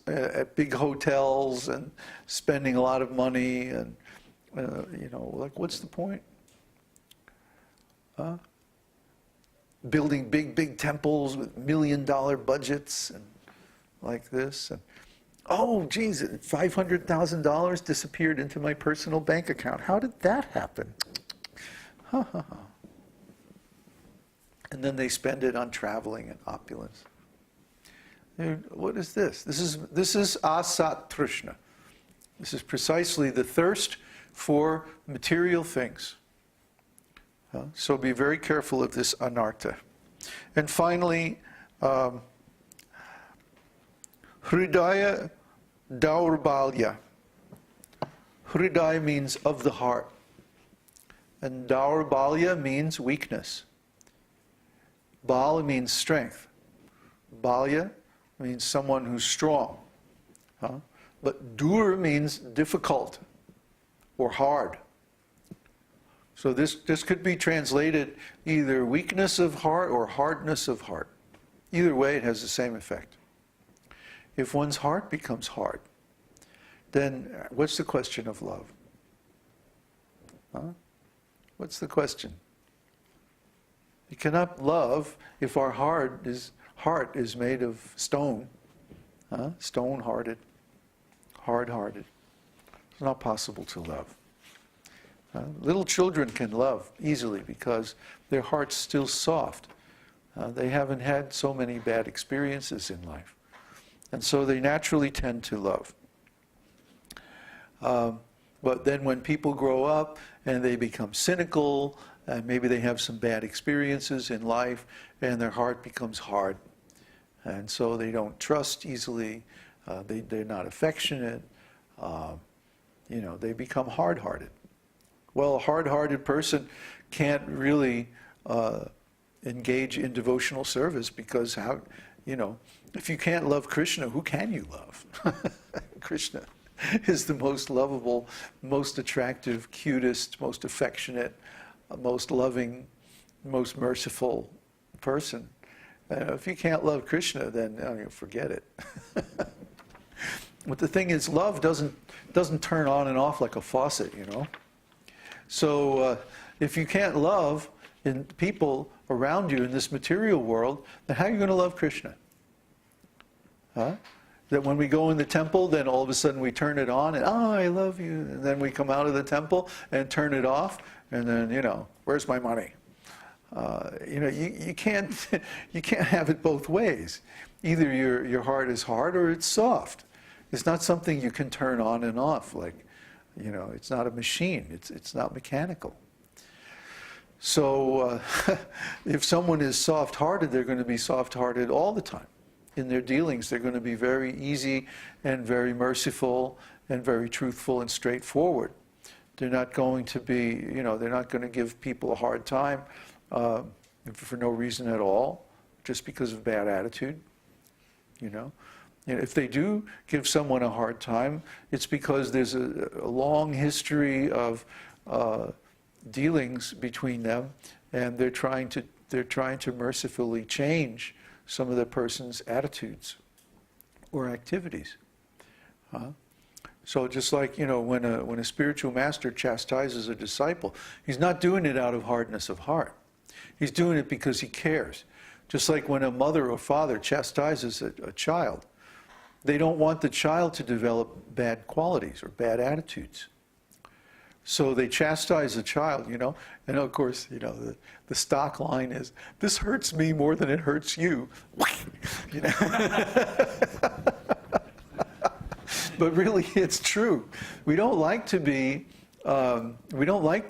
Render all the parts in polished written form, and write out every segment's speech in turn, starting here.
at big hotels and spending a lot of money, and like, what's the point? Building big temples with $1 million budgets and like this. And, oh, geez, $500,000 disappeared into my personal bank account. How did that happen? And then they spend it on traveling and opulence. What is this? This is asat trishna. This is precisely the thirst for material things. So be very careful of this anartha. And finally, hridaya daurbalya. Hridaya means of the heart. And daurbalya means weakness. Bal means strength. Balya means someone who's strong. But dur means difficult or hard. So this could be translated either weakness of heart or hardness of heart. Either way, it has the same effect. If one's heart becomes hard, then what's the question of love? What's the question? You cannot love if our heart is made of stone, stone-hearted, hard-hearted. It's not possible to love. Little children can love easily because their heart's still soft. They haven't had so many bad experiences in life. And so they naturally tend to love. But then when people grow up and they become cynical, and maybe they have some bad experiences in life, and their heart becomes hard. And so they don't trust easily, they're not affectionate, they become hard-hearted. Well, a hard-hearted person can't really engage in devotional service because if you can't love Krishna, who can you love? Krishna is the most lovable, most attractive, cutest, most affectionate, most loving, most merciful person. If you can't love Krishna, then forget it. But the thing is, love doesn't turn on and off like a faucet, So if you can't love in people around you in this material world, then how are you going to love Krishna? That when we go in the temple, then all of a sudden we turn it on and, I love you. And then we come out of the temple and turn it off. And then, where's my money? You can't have it both ways. Either your heart is hard or it's soft. It's not something you can turn on and off like, it's not a machine. It's not mechanical. So if someone is soft-hearted, they're going to be soft-hearted all the time. In their dealings, they're going to be very easy and very merciful and very truthful and straightforward. They're not going to be, they're not going to give people a hard time for no reason at all, just because of bad attitude, If they do give someone a hard time, it's because there's a long history of dealings between them, and they're trying to mercifully change some of the person's attitudes or activities. So just like, when a spiritual master chastises a disciple, he's not doing it out of hardness of heart. He's doing it because he cares. Just like when a mother or father chastises a child, they don't want the child to develop bad qualities or bad attitudes. So they chastise the child, and of course, the stock line is, this hurts me more than it hurts you. But really, it's true. We don't like to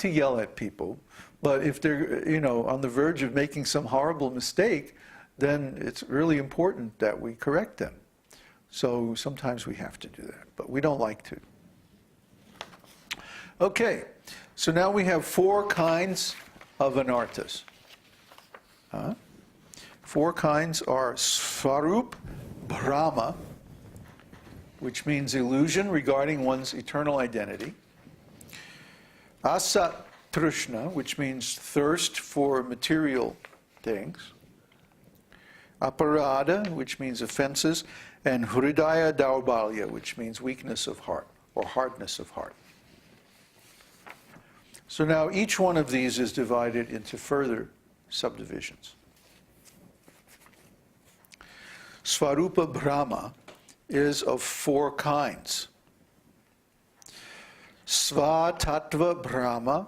yell at people, but if they're, on the verge of making some horrible mistake, then it's really important that we correct them. So sometimes we have to do that, but we don't like to. Okay, so now we have 4 kinds of anarthas. 4 kinds are svarup bhrama, which means illusion regarding one's eternal identity. Asat trishna, which means thirst for material things. Aparada, which means offenses. and hridaya daurbalya, which means weakness of heart or hardness of heart. So now each one of these is divided into further subdivisions. Svarupa Brahma is of 4 kinds. Svatattva Brahma,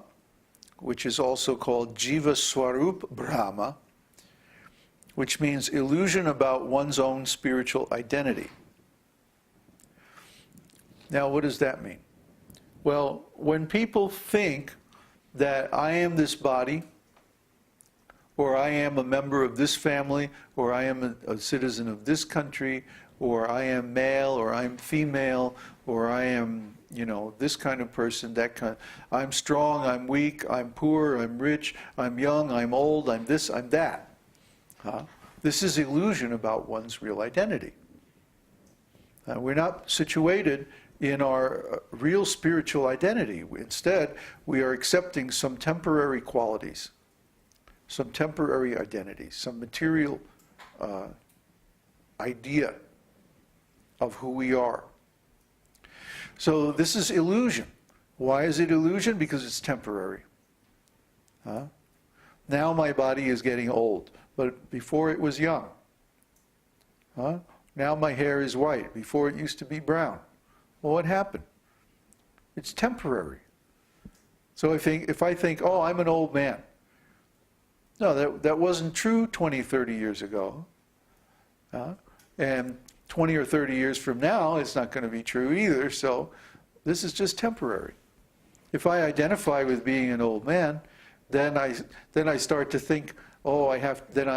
which is also called Jiva Swarup Brahma, which means illusion about one's own spiritual identity. Now, what does that mean? Well, when people think that I am this body, or I am a member of this family, or I am a citizen of this country, or I am male, or I'm female, or I am, this kind of person, that kind. I'm strong, I'm weak, I'm poor, I'm rich, I'm young, I'm old, I'm this, I'm that. This is illusion about one's real identity. We're not situated in our real spiritual identity. Instead, we are accepting some temporary qualities, some temporary identities, some material idea of who we are. So this is illusion. Why is it illusion? Because it's temporary. Now my body is getting old, but before it was young. Now my hair is white, before it used to be brown. Well, what happened? It's temporary. So if I think, oh, I'm an old man. No, that wasn't true 20, 30 years ago. And 20 or 30 years from now, it's not going to be true either. So this is just temporary. If I identify with being an old man, then I start to think, oh,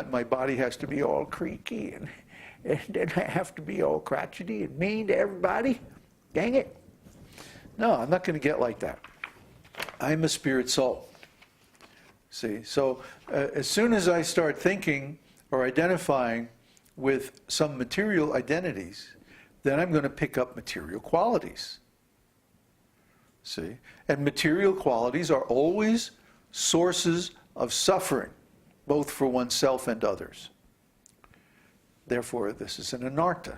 my body has to be all creaky, and then I have to be all crotchety and mean to everybody. Dang it. No, I'm not going to get like that. I'm a spirit soul. See, so as soon as I start thinking or identifying with some material identities, then I'm going to pick up material qualities. See, and material qualities are always sources of suffering, both for oneself and others. Therefore, this is an anartha.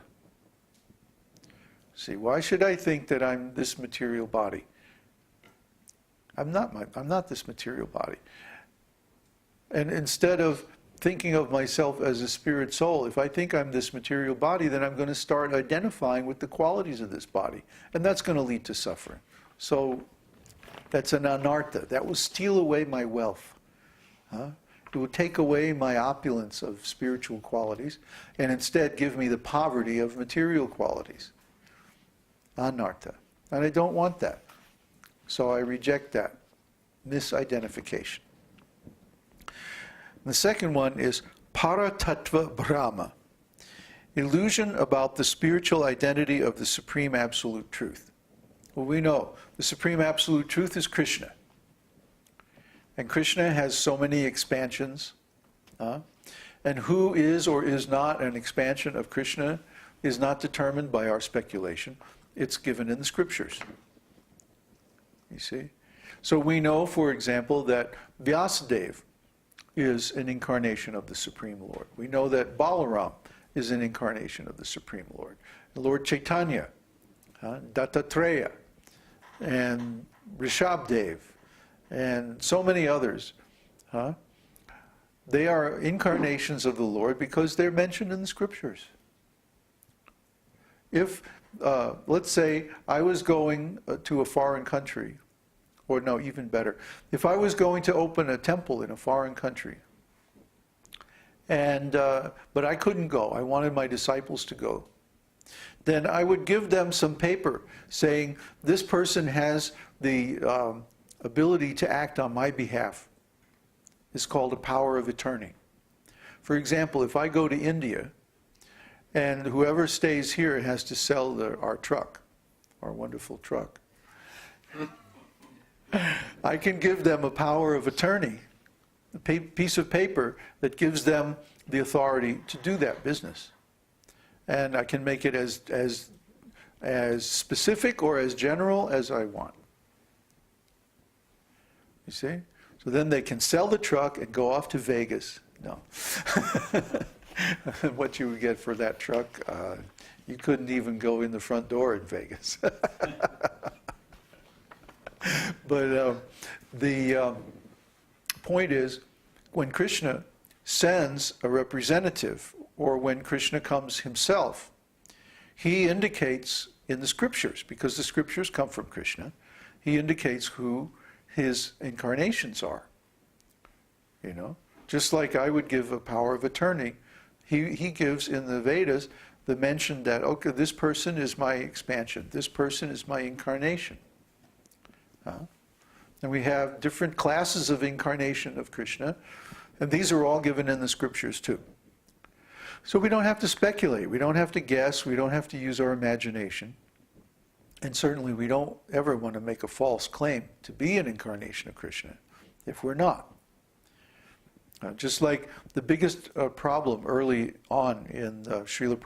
See, why should I think that I'm this material body? I'm not this material body. And instead of thinking of myself as a spirit soul, if I think I'm this material body, then I'm going to start identifying with the qualities of this body. And that's going to lead to suffering. So that's an anartha. That will steal away my wealth. It will take away my opulence of spiritual qualities and instead give me the poverty of material qualities. Anartha. And I don't want that. So I reject that misidentification. The second one is Paratattva Brahma, illusion about the spiritual identity of the Supreme Absolute Truth. Well, we know the Supreme Absolute Truth is Krishna. And Krishna has so many expansions. And who is or is not an expansion of Krishna is not determined by our speculation. It's given in the scriptures. You see? So we know, for example, that Vyasadeva is an incarnation of the Supreme Lord. We know that Balaram is an incarnation of the Supreme Lord. Lord Chaitanya, Dattatreya, and Rishabdev, and so many others. They are incarnations of the Lord because they're mentioned in the scriptures. If, let's say, I was going to a foreign country, or no, even better, if I was going to open a temple in a foreign country, and but I couldn't go, I wanted my disciples to go, then I would give them some paper saying, this person has the ability to act on my behalf. It's called a power of attorney. For example, if I go to India, and whoever stays here has to sell our truck, our wonderful truck, I can give them a power of attorney, a piece of paper that gives them the authority to do that business. And I can make it as specific or as general as I want. You see? So then they can sell the truck and go off to Vegas. No. What you would get for that truck, You couldn't even go in the front door in Vegas. But the point is, when Krishna sends a representative, or when Krishna comes himself, he indicates in the scriptures, because the scriptures come from Krishna, he indicates who his incarnations are. You know, just like I would give a power of attorney, he gives in the Vedas the mention that, okay, this person is my expansion, this person is my incarnation. And we have different classes of incarnation of Krishna, and these are all given in the scriptures too. So we don't have to speculate, we don't have to guess, we don't have to use our imagination. And certainly we don't ever want to make a false claim to be an incarnation of Krishna if we're not. Just like the biggest problem early on in Srila Prabhupada's